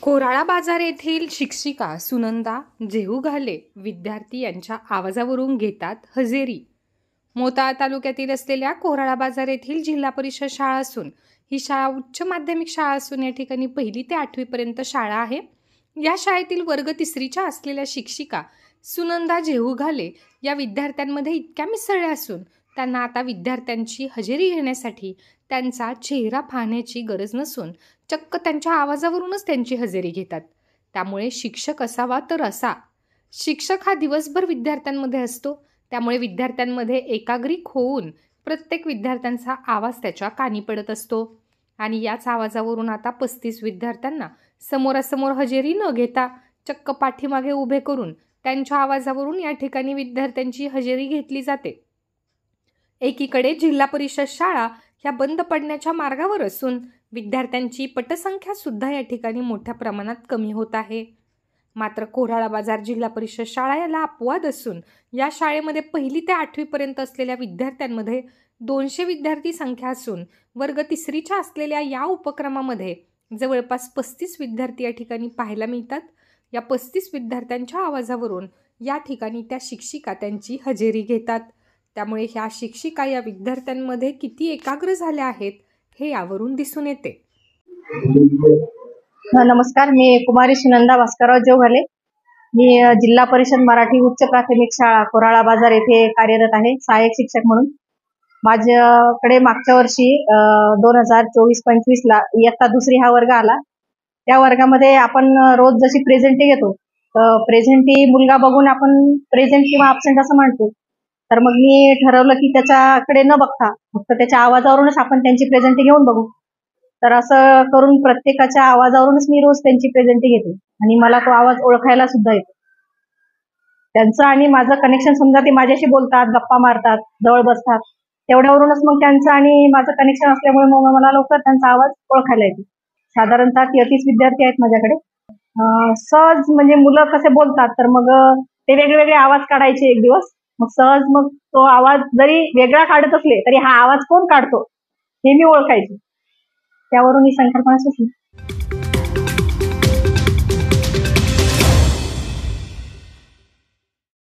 कोराळा बाजार येथील शिक्षिका सुनंदा जेहुघाले विद्यार्थी यांच्या आवाजावरून घेतात हजेरी। मोताळा तालुक्यातील असलेल्या कोराळा बाजार येथील जिल्हा परिषद शाळा असून ही शाळा उच्च माध्यमिक शाळा असून या ठिकाणी 1ली ते 8वी पर्यंत शाळा आहे। या शाळेतील वर्ग 3च्या असलेल्या शिक्षिका सुनंदा जेहुघाले या विद्यार्थ्यांमध्ये इतक्या मिसळल्या असून त्यांना आता विद्यार्थ्यांची हजेरी घेण्यासाठी त्यांचा चेहरा पाहण्याची गरज नसून चक्क त्यांच्या आवाजावरूनच त्यांची हजेरी घेतात। त्यामुळे शिक्षक असावा तर असा शिक्षक हा दिवसभर विद्यार्थ्यांमध्ये असतो, त्यामुळे विद्यार्थ्यांमध्ये एकाग्रिक होऊन प्रत्येक विद्यार्थ्यांचा आवाज त्याच्या कानी पडत असतो आणि याच आवाजावरून आता 35 विद्यार्थ्यांना समोरासमोर हजेरी न घेता चक्क पाठीमागे उभे करून त्यांच्या आवाजावरून या ठिकाणी विद्यार्थ्यांची हजेरी घेतली जाते। एकीकडे जिल्हा परिषद शाळा ह्या बंद पडण्याच्या मार्गावर असून विद्यार्थ्यांची पटसंख्या सुद्धा या ठिकाणी मोठ्या प्रमाणात कमी होत आहे। मात्र कोराळा बाजार जिल्हा परिषद शाळा याला अपवाद असून या शाळेमध्ये 1ली ते 8वी पर्यंत असलेल्या विद्यार्थ्यांमध्ये 200 विद्यार्थी संख्या असून वर्ग 3च्या असलेल्या या उपक्रमामध्ये जवळपास 35 विद्यार्थी या ठिकाणी पाहायला मिळतात। या 35 विद्यार्थ्यांच्या आवाजावरून या ठिकाणी त्या शिक्षिका त्यांची हजेरी घेतात। त्यामुळे ह्या शिक्षिका या विद्यार्थ्यांमध्ये किती एकाग्र झाल्या आहेत हे यावरून दिसून येते। नमस्कार, मी कुमारी सुनंदा भास्करराव जेहुघाले। मी जिल्हा परिषद मराठी उच्च प्राथमिक शाळा कोराळा बाजार येथे कार्यरत आहे सहाय्यक शिक्षक म्हणून। माझ्याकडे मागच्या वर्षी 2024-25 ला इयत्ता 2री हा वर्ग आला। त्या वर्गामध्ये आपण रोज जशी प्रेझेंटी घेतो, प्रेझेंटी मुलगा बघून आपण प्रेझेंट किंवा अब्सेंट असं म्हणतो। तर मग मी ठरवलं की त्याच्याकडे न बघता फक्त त्याच्या आवाजावरूनच आपण त्यांची प्रेझेंटी घेऊन बघू। तर असं करून प्रत्येकाच्या आवाजावरूनच मी रोज त्यांची प्रेझेंटी घेते आणि मला तो आवाज ओळखायला सुद्धा येतो। त्यांचं आणि माझं कनेक्शन, समजा ते माझ्याशी बोलतात, गप्पा मारतात, जवळ बसतात, तेवढ्यावरूनच मग त्यांचं आणि माझं कनेक्शन असल्यामुळे मग मला लवकर त्यांचा आवाज ओळखायला येतो। साधारणतः 33 विद्यार्थी आहेत माझ्याकडे। सहज म्हणजे मुलं कसे बोलतात तर मग ते वेगवेगळे आवाज काढायचे एक दिवस, मग सहज मग तो आवाज जरी वेगळा काढत असले तरी हा आवाज कोण काढतो हे मी ओळखायचे। त्यावरून ही संकल्पना सुचली।